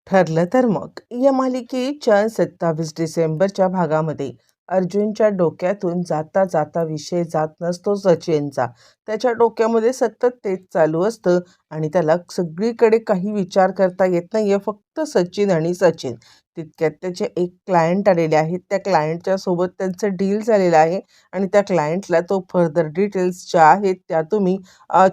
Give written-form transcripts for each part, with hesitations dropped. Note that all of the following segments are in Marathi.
ठरलं तर मग या मालिकेच्या 27 डिसेंबरच्या भागामध्ये अर्जुनच्या डोक्यातून जाता जाता विषय जात नसतो सचिनचा. त्याच्या डोक्यामध्ये सतत तेच चालू असतं आणि त्याला सगळीकडे काही विचार करता येत नाहीये, फक्त सचिन आणि सचिन. तितक्यात त्याचे एक क्लायंट आलेले आहेत. त्या क्लायंटच्या सोबत त्यांचं डील झालेलं आहे आणि त्या क्लायंटला तो फर्दर डिटेल्स ज्या आहेत त्या तुम्ही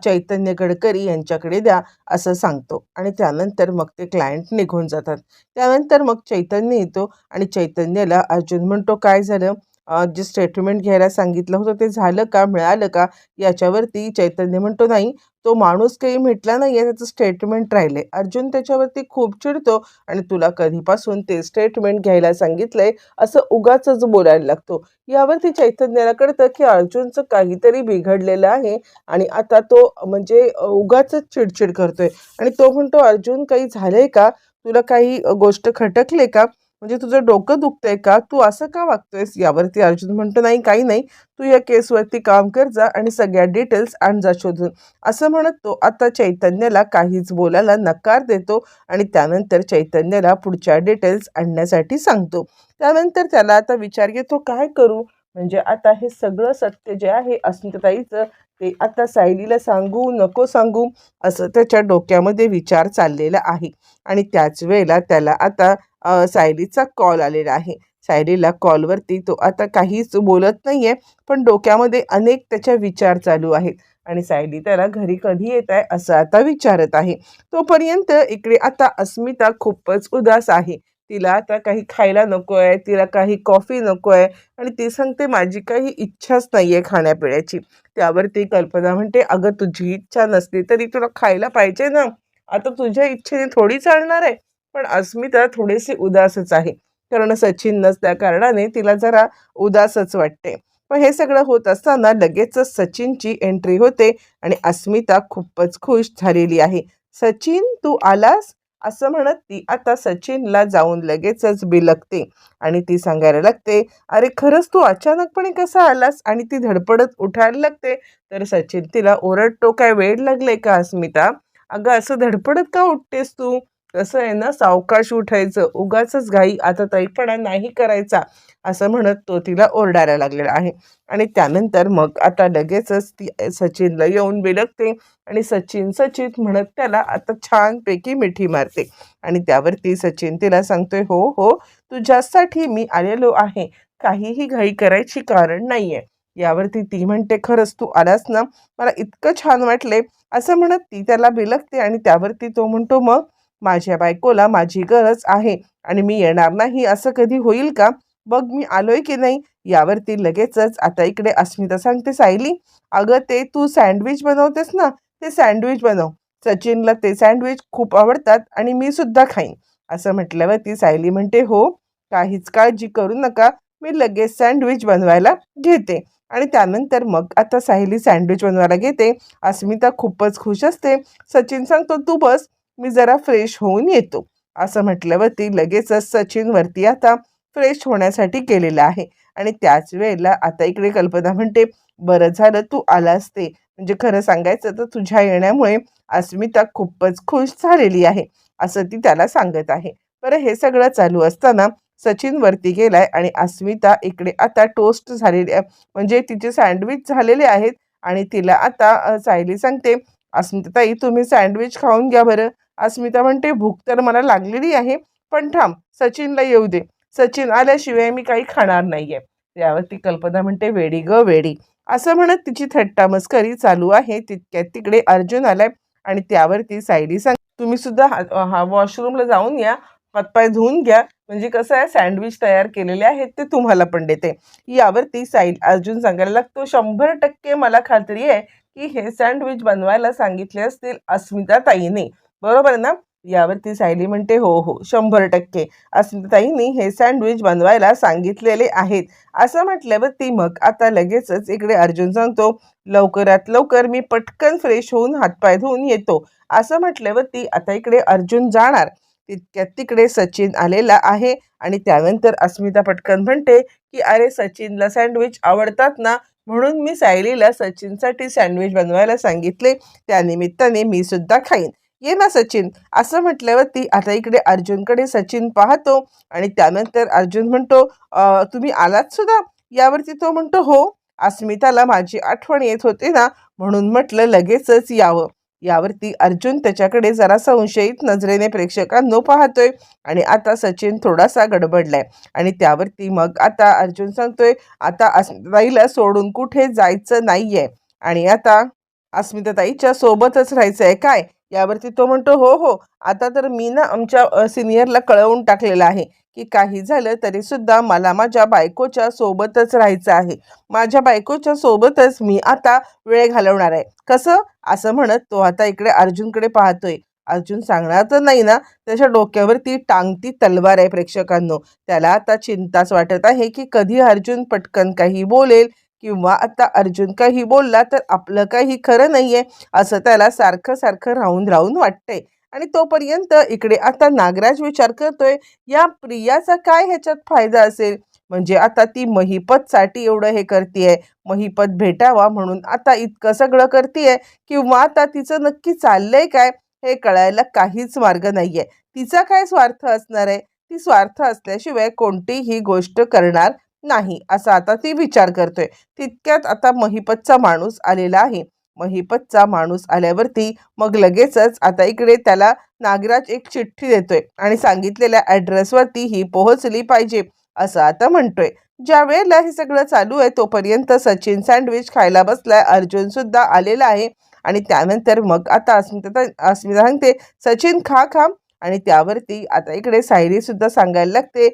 चैतन्य गडकरी यांच्याकडे द्या असं सांगतो आणि त्यानंतर मग ते क्लायंट निघून जातात. त्यानंतर मग चैतन्य येतो आणि चैतन्याला अर्जुन म्हणतो, "काय झालं? जे स्टेटमेंट घ्यायला सांगितलं होतं ते झालं का? मिळालं का?" याच्यावरती चैतन्य म्हणतो, "नाही, तो माणूस काही भेटला नाही आहे, त्याचं स्टेटमेंट राहिलंय." अर्जुन त्याच्यावरती खूप चिडतो आणि "तुला कधीपासून ते स्टेटमेंट घ्यायला सांगितलंय?" असं उगाचच बोलायला लागतो. यावरती चैतन्याला कळतं की अर्जुनचं काहीतरी बिघडलेलं आहे आणि आता तो म्हणजे उगाचच चिडचिड करतोय आणि तो म्हणतो, "अर्जुन, काही झालंय का? तुला काही गोष्ट खटकले का? म्हणजे तुझं डोकं दुखतंय का? तू असं का वागतोयस?" यावरती अर्जुन म्हणतो, "नाही, काही नाही. तू या केसवरती काम कर जा आणि सगळ्या डिटेल्स आण जा शोधून." असं म्हणत तो आता चैतन्याला काहीच बोलायला नकार देतो आणि त्यानंतर चैतन्याला पुढच्या डिटेल्स आणण्यासाठी सांगतो. त्यानंतर त्याला आता विचार येतो, काय करू? म्हणजे आता हे सगळं सत्य जे आहे अस्मिताताईचं, ते आता सायलीला सांगू, नको सांगू, असं त्याच्या डोक्यामध्ये विचार चाललेला आहे. आणि त्याच वेळेला त्याला आता सायलीचा कॉल आलेला आहे. सायलीला कॉलवरती तो आता काहीच बोलत नाहीये, पण डोक्यामध्ये अनेक त्याच्या विचार चालू आहेत आणि सायली त्याला घरी कधी येत आहे असं आता विचारत आहे. तोपर्यंत इकडे आता अस्मिता खूपच उदास आहे. तिला आता काही खायला नको आहे, तिला काही कॉफी नको आहे आणि ती सांगते, "माझी काही इच्छाच नाही आहे खाण्यापिण्याची." त्यावरती कल्पना म्हणते, "अगं, तुझी इच्छा नसली तरी तुला खायला पाहिजे ना. आता तुझ्या इच्छेने थोडी चालणार आहे." पण अस्मिता थोडीशी उदासच आहे. कारण सचिन नसल्या कारणाने तिला जरा उदासच वाटते. पण हे सगळं होत असताना लगेचच सचिनची एंट्री होते आणि अस्मिता खूपच खुश झालेली आहे. "सचिन, तू आलास?" असं म्हणत ती आता सचिनला जाऊन लगेचच बिलगते आणि ती सांगायला लागते, "अरे, खरंच तू अचानकपणे कसा आलास?" आणि ती धडपडत उठायला लागते. तर सचिन तिला ओरडतो, "काय वेड लागलंय का अस्मिता? अगं, असं धडपडत का उठतेस तू? कसं आहे ना, सावकाश उठायचं, उगाचच घाई आता ताईपणा नाही करायचा." असं म्हणत तो तिला ओरडायला लागलेला आहे. आणि त्यानंतर मग आता लगेचच ती सचिनला येऊन बिलगते आणि "सचिन, सचिन" म्हणत त्याला आता छानपैकी मिठी मारते आणि त्यावरती सचिन तिला सांगतोय, "हो, हो, तुझ्यासाठी मी आलेलो आहे. काहीही घाई करायची कारण नाहीये." यावरती ती म्हणते, "खरंच तू आलास ना, मला इतकं छान वाटले." असं म्हणत ती त्याला बिलगते आणि त्यावरती तो म्हणतो, "मग माझ्या बायकोला माझी गरज आहे आणि मी येणार नाही असं कधी होईल का? बघ मी आलोय की नाही." यावरती लगेचच आता इकडे अस्मिता सांगते, "सायली, अगं, ते तू सँडविच बनवतेस ना, ते सँडविच बनव. सचिनला ते सँडविच खूप आवडतात आणि मी सुद्धा खाईन." असं म्हटल्यावरती सायली म्हणते, "हो, काहीच काळजी करू नका. मी लगेच सँडविच बनवायला घेते." आणि त्यानंतर मग आता सायली सँडविच बनवायला घेते. अस्मिता खूपच खुश असते. सचिन सांगतो, "तू बस, मी जरा फ्रेश होऊन येतो." असं म्हटल्यावरती लगेचच सचिनवरती आता फ्रेश होण्यासाठी गेलेला आहे. आणि त्याच वेळेला आता इकडे कल्पना म्हणते, "बरं झालं तू आलास ते. म्हणजे खरं सांगायचं तर तुझ्या येण्यामुळे अस्मिता खूपच खुश झालेली आहे." असं ती त्याला सांगत आहे. बरं, हे सगळं चालू असताना सचिन वरती गेलाय आणि अस्मिता इकडे आता टोस्ट झालेली आहे, म्हणजे तिचे सँडविच झालेले आहेत आणि तिला आता सायली सांगते, "अस्मिताताई, तुम्ही सँडविच खाऊन घ्या बरं." अस्मिता म्हणते, "भूक तर मला लागलेली आहे, पण थांब, सचिनला येऊ दे. सचिन आल्याशिवाय मी काही खाणार नाहीये." यावरती कल्पना म्हणते, "वेडी गं वेडी." असं म्हणत तिची थट्टा मस्करी चालू आहे. तितक्यात तिकडे अर्जुन आलाय आणि त्यावरती सायली सांग, "तुम्ही सुद्धा वॉशरूमला जाऊन या, हातपाय धुवून घ्या, म्हणजे कसं आहे, सँडविच तयार केलेले आहेत ते तुम्हाला पण देते." यावरती अर्जुन सांगायला लागतो, "100% मला खात्री आहे की हे सँडविच बनवायला सांगितले असतील अस्मिता ताईने, बरोबर ना?" यावरती सायली म्हणते, "हो, हो, 100% अस्मिताताईंनी हे सँडविच बनवायला सांगितलेले आहेत." असं म्हटल्यावरती मग आता लगेचच इकडे अर्जुन सांगतो, "लवकरात लवकर मी पटकन फ्रेश होऊन हातपाय धुवून येतो." असं म्हटल्यावरती आता इकडे अर्जुन जाणार. तितक्यात तिकडे सचिन आलेला आहे आणि त्यानंतर अस्मिता पटकन म्हणते, की "अरे, सचिनला सँडविच आवडतात ना, म्हणून मी सायलीला सचिनसाठी सँडविच बनवायला सांगितले. त्यानिमित्ताने मी सुद्धा खाईन." ये ना सचिन, असं म्हटल्यावरती आता इकडे अर्जुनकडे सचिन पाहतो आणि त्यानंतर अर्जुन म्हणतो, तुम्ही आलात सुद्धा? यावरती तो म्हणतो, हो, अस्मिताला माझी आठवण येत होते ना, म्हणून म्हटलं लगेचच यावं. यावरती अर्जुन त्याच्याकडे जरा संशयित नजरेने प्रेक्षकांनो पाहतोय आणि आता सचिन थोडासा गडबडलाय आणि त्यावरती मग आता अर्जुन सांगतोय, आता अस्मिताईला सोडून कुठे जायचं नाहीये आणि आता अस्मिताताईच्या सोबतच राहायचं आहे काय? यावरती तो म्हणतो, हो, हो. आता तर मी ना आमच्या सिनियरला कळवून टाकलेलं आहे, की काही झालं तरीसुद्धा मला माझ्या बायकोच्या सोबतच राहायचं आहे. माझ्या बायकोच्या सोबतच मी आता वेळ घालवणार आहे. कसं? असं म्हणत तो आता इकडे अर्जुनकडे पाहतोय. अर्जुन सांगणार तर नाही ना, त्याच्या डोक्यावरती टांगती तलवार आहे प्रेक्षकांनो. त्याला आता चिंताच वाटत आहे, की कधी अर्जुन पटकन काही बोलेल किंवा आता अर्जुन काही बोलला तर आपलं काही खरं नाहीये, असं त्याला सारखं सारखं राहून राहून वाटतंय. आणि तोपर्यंत इकडे आता नागराज विचार करतोय, या प्रियाचा काय ह्याच्यात फायदा असेल? म्हणजे आता ती महिपतसाठी एवढं हे करतीये, महिपत भेटावा म्हणून आता इतकं सगळं करतीये, किंवा आता तिचं नक्की चाललंय काय हे कळायला काहीच मार्ग नाहीये. तिचा काय स्वार्थ असणार आहे? ती स्वार्थ असल्याशिवाय कोणतीही गोष्ट करणार नाही, असा आता ती विचार करतोय. तितक्यात आता महिपतचा माणूस आलेला आहे. महिपतचा माणूस आल्यावरती मग लगेचच आता इकडे त्याला नागराज एक चिठ्ठी देतोय आणि सांगितलेल्या ॲड्रेसवरती ही पोहोचली पाहिजे, असं आता म्हणतोय. ज्या वेळेला हे सगळं चालू आहे तोपर्यंत सचिन सँडविच खायला बसलाय. अर्जुन सुद्धा आलेला आहे आणि त्यानंतर मग आता अस्मिता सांगते, सचिन खा खा. आणि त्यावरती आता इकडे सायली सुद्धा सांगायला लागते,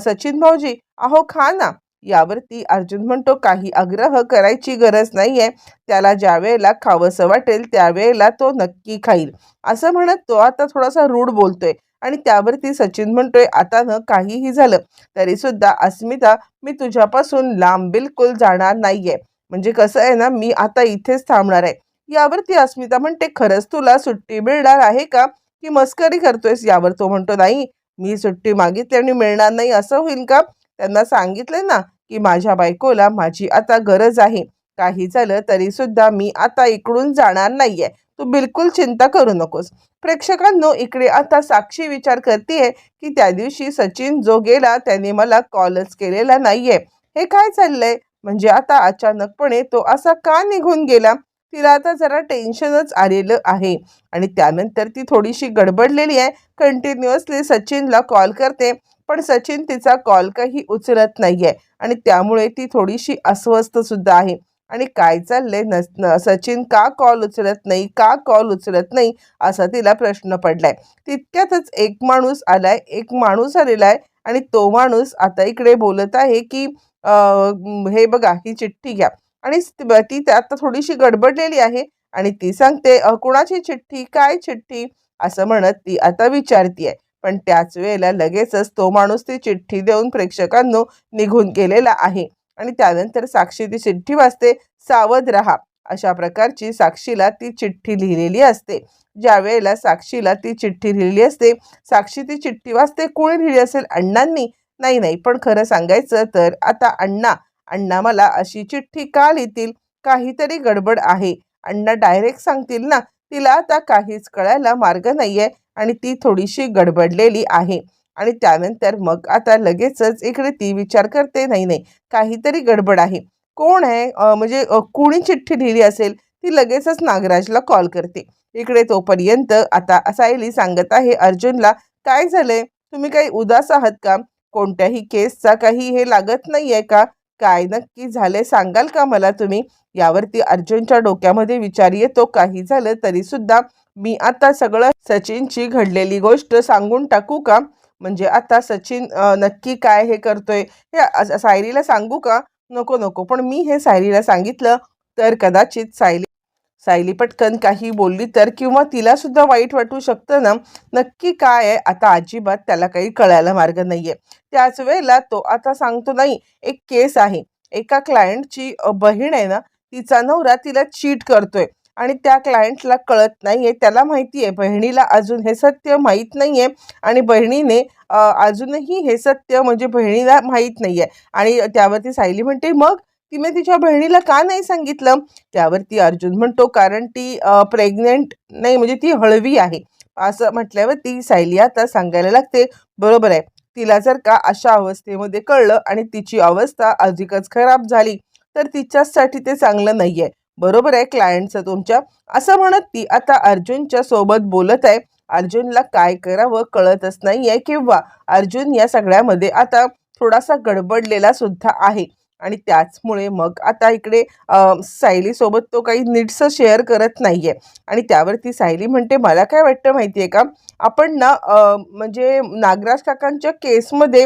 सचिन भाऊजी अहो खा ना. यावरती अर्जुन म्हणतो, काही आग्रह करायची गरज नाहीये, त्याला ज्या वेळेला खावंसं वाटेल त्यावेळेला तो नक्की खाईल, असं म्हणत तो आता थोडासा रूढ बोलतोय. आणि त्यावरती सचिन म्हणतोय, आता न काहीही झालं तरी सुद्धा अस्मिता, मी तुझ्यापासून लांब बिलकुल जाणार नाहीये. म्हणजे कसं आहे ना, मी आता इथेच थांबणार आहे. यावरती अस्मिता म्हणते, खरंच तुला सुट्टी मिळणार आहे का, की मस्करी करतोयस? यावर तो म्हणतो, नाही, मी सुट्टी मागितली आणि मिळणार नाही असं होईल का? त्यांना सांगितलंय ना, की माझ्या बायकोला माझी आता गरज आहे. काही झालं तरी सुद्धा मी आता इकडून जाणार नाहीये. तू बिलकुल चिंता करू नकोस. प्रेक्षकांनो, इकडे आता साक्षी विचार करतेय, की त्या दिवशी सचिन जो गेला त्याने मला कॉलच केलेला नाहीये. हे काय चाललंय? म्हणजे आता अचानकपणे तो असा का निघून गेला? तिला आता जरा टेन्शनच आलेलं आहे आणि त्यानंतर ती थोडीशी गडबडलेली आहे. कंटिन्युअसली सचिनला कॉल करते, पण सचिन तिचा कॉल काही उचलत नाहीये आणि त्यामुळे ती थोडीशी अस्वस्थ सुद्धा आहे. आणि काय चाललंय, सचिन का कॉल उचलत नाही, का कॉल उचलत नाही, असा तिला प्रश्न पडलाय. तितक्यातच एक माणूस आलाय, एक माणूस आलेला आहे आणि तो माणूस आता इकडे बोलत आहे, की हे बघा, ही चिठ्ठी घ्या. आणि ती आता थोडीशी गडबडलेली आहे आणि ती सांगते, कुणाची चिठ्ठी, काय चिठ्ठी, असं म्हणत ती आता विचारतीये. पण त्याच वेळेला लगेचच तो माणूस ती चिठ्ठी देऊन प्रेक्षकांनो निघून गेलेला आहे. आणि त्यानंतर साक्षी ती चिठ्ठी वाचते. सावध रहा, अशा प्रकारची साक्षीला ती चिठ्ठी लिहिलेली असते. ज्या वेळेला साक्षीला ती चिठ्ठी लिहिली असते, साक्षी ती चिठ्ठी वाचते. कोणी लिहिली असेल? अण्णांनी? नाही नाही, पण खरं सांगायचं तर आता अण्णा मला अशी चिठ्ठी का लिहितील? काहीतरी गडबड आहे. अण्णा डायरेक्ट सांगतील ना. तिला आता काहीच कळायला मार्ग नाहीये आणि ती थोडीशी गडबडलेली आहे. आणि त्यानंतर मग आता लगेचच इकडे ती विचार करते, नाही नाही, काहीतरी गडबड आहे. कोण आहे? म्हणजे कोणी चिठ्ठी लिहिली असेल? ती लगेचच नागराजला कॉल करते. इकडे तोपर्यंत आता सायली सांगत आहे अर्जुनला, काय झालंय? तुम्ही काही उदास आहात का? कोणत्याही केसचा काही हे लागत नाहीये का? काय नक्की झालंय सांगाल का मला तुम्ही? यावरती अर्जुनच्या डोक्यामध्ये विचार येतो, काही झालं तरी सुद्धा मी आता सगळं सचिनची घडलेली गोष्ट सांगून टाकू का? म्हणजे आता सचिन नक्की काय हे करतोय हे सायलीला सांगू का? नको नको, पण मी हे सायलीला सांगितलं तर कदाचित सायली पटकन काही बोलली तर, किंवा तिला सुद्धा वाईट वाटू शकतं ना. नक्की काय आहे आता अजिबात त्याला काही कळायला मार्ग नाहीये. त्याच वेळेला तो आता सांगतो, नाही, एक केस आहे. एका क्लायंटची बहीण आहे ना, तिचा नवरा तिला चीट करतोय आणि त्या क्लायंटला कळत नाहीये. त्याला माहिती आहे, बहिणीला अजून हे सत्य माहीत नाहीये आणि बहिणीने अजूनही हे सत्य म्हणजे बहिणीला माहीत नाहीये. आणि त्यावरती सायली म्हणते, मग तिने तिच्या बहिणीला का नाही सांगितलं? त्यावरती अर्जुन म्हणतो कारण ती प्रेग्नेंट नाही, म्हणजे ती हळवी आहे. असं म्हटल्यावरती सायली आता सांगायला लागते, बरोबर आहे, तिला जर का अशा अवस्थेमध्ये कळलं आणि तिची अवस्था अधिकच खराब झाली तर तिच्यासाठी ते चांगलं नाहीये. बरोबर आहे क्लायंटचं तुमच्या, असं म्हणत ती आता अर्जुनच्या सोबत बोलत आहे. अर्जुनला काय करावं कळतच नाहीये किंवा अर्जुन या सगळ्यामध्ये आता थोडासा गडबडलेला सुद्धा आहे. आणि त्याचमुळे मग आता इकडे सायलीसोबत तो काही नीटसं शेअर करत नाहीये. आणि त्यावरती सायली म्हणते, मला काय वाटतं माहिती आहे का, आपण ना म्हणजे नागराज काकांच्या केसमध्ये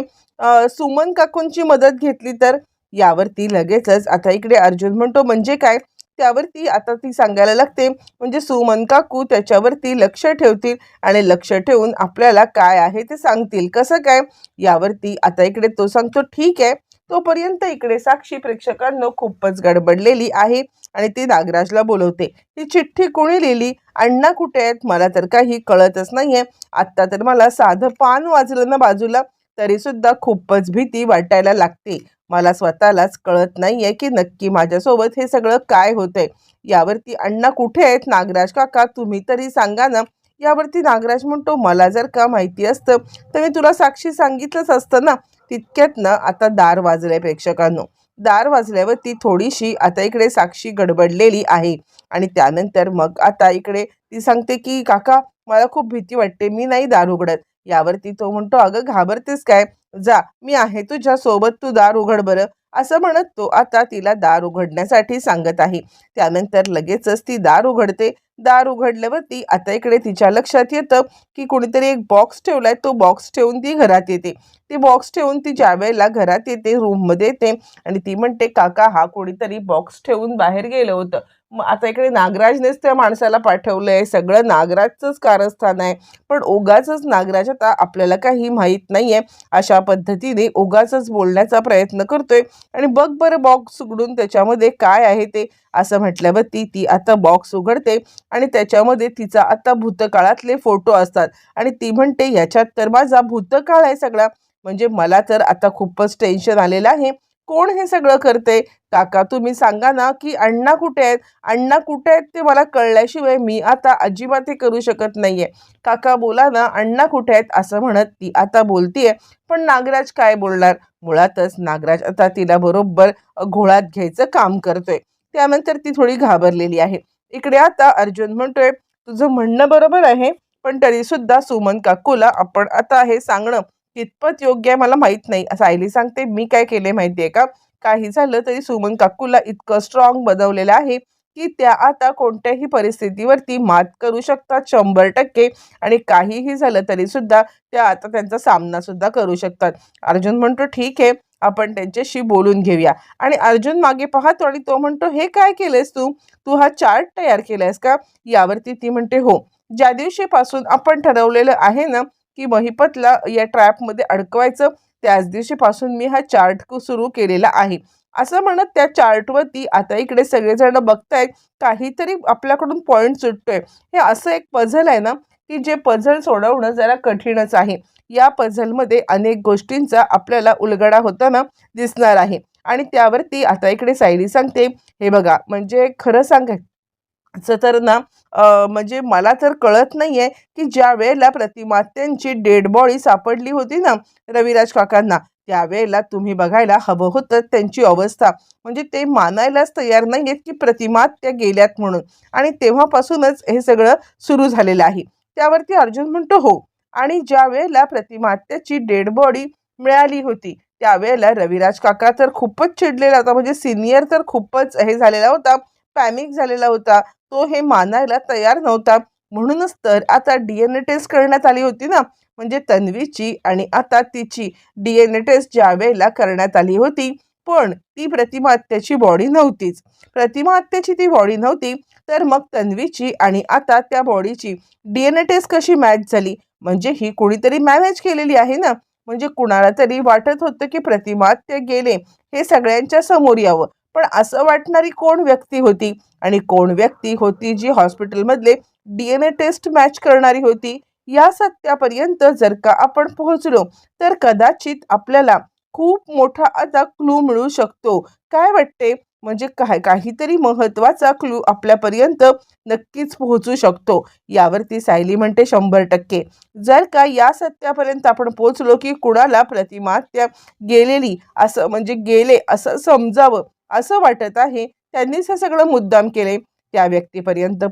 सुमन काकूंची मदत घेतली तर. यावरती लगेचच आता इकडे अर्जुन म्हणतो, म्हणजे काय? त्यावरती आता ती सांगायला लागते, म्हणजे सुमन काकू त्याच्यावरती लक्ष ठेवतील आणि लक्ष ठेवून आपल्याला काय आहे ते सांगतील. कसं काय? यावरती आता इकडे तो सांगतो, ठीक आहे. तोपर्यंत इकडे साक्षी प्रेक्षकांना खूपच गडबडलेली आहे आणि ती नागराजला बोलवते. ही चिठ्ठी कोणी लिहिली? अण्णा कुठे आहेत? मला तर काही कळतच नाहीये. आत्ता तर मला साधं पान वाजलं ना बाजूला तरी सुद्धा खूपच भीती वाटायला लागते. मला स्वतःलाच कळत नाहीये की नक्की माझ्यासोबत हे सगळं काय होतंय. यावरती अण्णा कुठे आहेत? नागराज काका तुम्ही तरी सांगा ना. यावरती नागराज म्हणतो, मला जर का माहिती असतं तर मी तुला साक्षी सांगितलंच असतं ना. तितक्यात ना आता दार वाजलंय प्रेक्षकांनो. दार वाजल्यावरती थोडीशी आता इकडे साक्षी गडबडलेली आहे आणि त्यानंतर मग आता इकडे ती सांगते की काका मला खूप भीती वाटते, मी नाही दार उघडत. यावरती तो म्हणतो, अगं घाबरतेस काय? जा, मी आहे तुझ्या सोबत, तू दार उघड बरं. असं म्हणत तो आता तिला दार उघडण्यासाठी सांगत आहे. त्यानंतर लगेचच ती दार उघडते. दार उघडल्यावरती आता इकडे तिच्या लक्षात येतं की कोणीतरी एक बॉक्स ठेवलाय. तो बॉक्स ठेवून ती घरात येते. ती बॉक्स ठेवून ती ज्या वेळेला घरात येते, रूममध्ये येते आणि ती म्हणते, काका हा कोणीतरी बॉक्स ठेवून बाहेर गेलं होतं. मग आता इकडे नागराजनेच त्या माणसाला पाठवलंय, सगळं नागराजचंच कारस्थान आहे. पण उगाचच नागराज आता आपल्याला काही माहीत नाहीये अशा पद्धतीने उगाचच बोलण्याचा प्रयत्न करतोय. आणि बघ बरं बॉक्स उघडून त्याच्यामध्ये काय आहे ते. असं म्हटल्यावर ती आता बॉक्स उघडते आणि त्याच्यामध्ये तिचा आता भूतकाळातले फोटो असतात. आणि ती म्हणते, याच्यात तर माझा भूतकाळ आहे सगळा. म्हणजे मला तर आता खूपच टेन्शन आलेलं आहे. कोण हे सगळं करते? काका तुम्ही सांगा ना की अण्णा कुठे आहेत? अण्णा कुठे आहेत ते मला कळल्याशिवाय मी आता अजिबात हे करू शकत नाहीये. काका बोला ना, अण्णा कुठे आहेत? असं म्हणत ती आता बोलतीये. पण नागराज काय बोलणार? मुळातच नागराज आता तिला बरोबर घोळात घ्यायचं काम करतोय. त्यानंतर ती थोडी घाबरलेली आहे. इकडे आता अर्जुन म्हणतोय, तुझं म्हणणं बरोबर आहे, पण तरी सुद्धा सुमन काकूला आपण आता हे सांगणं कितपत योग्य आहे मला माहित नाही. सायली सांगते, मी काय केले माहितीये का? काही झालं तरी सुमन काकूला इतकं स्ट्रॉंग बनवलेलं आहे की त्या आता कोणत्याही परिस्थितीवरती मात करू शकतात 100%. आणि काहीही झालं तरी सुद्धा त्या आता त्यांचा सामना सुद्धा करू शकतात. अर्जुन म्हणतो, ठीक आहे, आपण त्यांच्याशी बोलून घेऊया. आणि अर्जुन मागे पाहतो आणि तो म्हणतो, हे काय केलंयस तू? तू हा चार्ट तयार केलायस का? यावरती ती म्हणते, हो. ज्या दिवशीपासून आपण ठरवलेलं आहे ना की महिपतला या ट्रॅपमध्ये अडकवायचं, त्याच दिवशीपासून मी हा चार्ट सुरू केलेला आहे. असं म्हणत त्या चार्टवरती आता इकडे सगळेजण बघतायत, काहीतरी आपल्याकडून पॉईंट सुटतोय. हे असं एक पझल आहे ना की जे पझल सोडवणं जरा कठीणच आहे. या पझलमध्ये अनेक गोष्टींचा आपल्याला उलगडा होताना दिसणार आहे. आणि त्यावरती आता इकडे सायली सांगते, हे बघा म्हणजे खरं सांगायचं तर ना म्हणजे मला तर कळत नाहीये की ज्या वेळेला प्रतिमात्यांची डेड बॉडी सापडली होती ना रविराज काकांना, त्यावेळेला तुम्ही बघायला हवं होतं त्यांची अवस्था. म्हणजे ते मानायलाच तयार नाहीयेत की प्रतिमात्या गेल्यात म्हणून. आणि तेव्हापासूनच हे सगळं सुरू झालेलं आहे. त्यावरती अर्जुन म्हणतो, हो. आणि ज्या वेळेला प्रतिमात्याची डेड बॉडी मिळाली होती त्यावेळेला रविराज काका तर खूपच चिडलेला होता. म्हणजे सिनियर तर खूपच हे झालेला होता, पॅनिक झालेला होता. तो हे मानायला तयार नव्हता. म्हणूनच तर आता DNA टेस्ट करण्यात आली होती ना, म्हणजे तन्वीची आणि आता तिची DNA टेस्ट ज्या वेळेला करण्यात आली होती, पण ती प्रतिमा आत्याची बॉडी नव्हतीच. प्रतिमा आत्याची ती बॉडी नव्हती, तर मग तन्वीची आणि आता त्या बॉडीची DNA टेस्ट कशी मॅच झाली? म्हणजे ही कोणीतरी मॅनेज केलेली आहे ना. म्हणजे कुणाला तरी वाटत होतं की प्रतिमा आत्या गेले हे सगळ्यांच्या समोर यावं. पण असं वाटणारी कोण व्यक्ती होती? आणि कोण व्यक्ती होती जी हॉस्पिटलमधले DNA टेस्ट मॅच करणारी होती? या सत्यापर्यंत जर का आपण पोहोचलो तर कदाचित आपल्याला खूप मोठा आता क्लू मिळू शकतो. काय वाटते? म्हणजे काहीतरी महत्त्वाचा क्लू आपल्यापर्यंत नक्कीच पोहोचू शकतो. यावरती सायली म्हणते 100%. जर का या सत्यापर्यंत आपण पोहोचलो, की कुणाला प्रतिमात्या गेलेली असं म्हणजे गेले असं समजावं असं वाटत आहे, त्यांनीच हे सगळं मुद्दाम केले, त्या व्यक्तीपर्यंत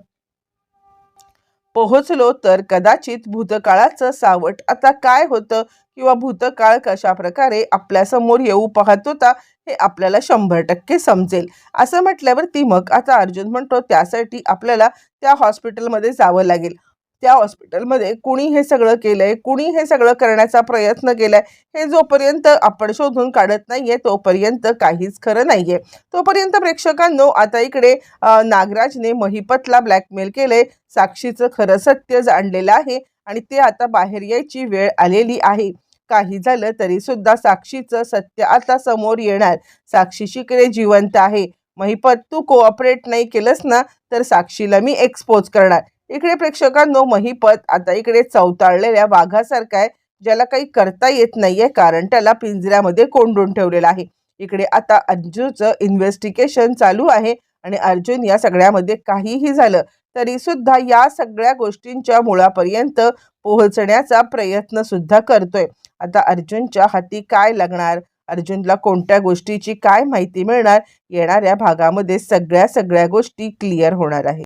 पोहोचलो तर कदाचित भूतकाळाचं सावट आता काय होतं किंवा भूतकाळ कशा प्रकारे आपल्यासमोर येऊ पाहत होता हे आपल्याला 100% समजेल. असं म्हटल्यावरती मग आता अर्जुन म्हणतो त्यासाठी आपल्याला त्या हॉस्पिटलमध्ये जावं लागेल. त्या हॉस्पिटलमध्ये कुणी हे सगळं केलंय, कुणी हे सगळं करण्याचा प्रयत्न केलाय, हे जोपर्यंत आपण शोधून काढत नाहीये तोपर्यंत काहीच खरं नाहीये. तोपर्यंत प्रेक्षकांनो आता इकडे नागराजने महिपतला ब्लॅकमेल केलंय. साक्षीचं खरं सत्य जाणलेलं आहे आणि ते आता बाहेर यायची वेळ आलेली आहे. काही झालं तरी सुद्धा साक्षीचं सत्य आता समोर येणार. साक्षी शिकरे जिवंत आहे. महिपत तू कोऑपरेट नाही केलंस ना तर साक्षीला मी एक्सपोज करणार. इकडे प्रेक्षकांनो महिपत आता इकडे चवताळलेल्या वाघासारखा आहे, ज्याला काही करता येत नाहीये कारण त्याला पिंजऱ्यामध्ये कोंडून ठेवलेलं आहे. इकडे आता अर्जुनचं इन्व्हेस्टिगेशन चालू आहे आणि अर्जुन या सगळ्यामध्ये काहीही झालं तरी सुद्धा या सगळ्या गोष्टींच्या मुळापर्यंत पोहोचण्याचा प्रयत्न सुद्धा करतोय. आता अर्जुनच्या हाती काय लागणार, अर्जुनला कोणत्या गोष्टीची काय माहिती मिळणार, येणाऱ्या भागामध्ये सगळ्या गोष्टी क्लिअर होणार आहे.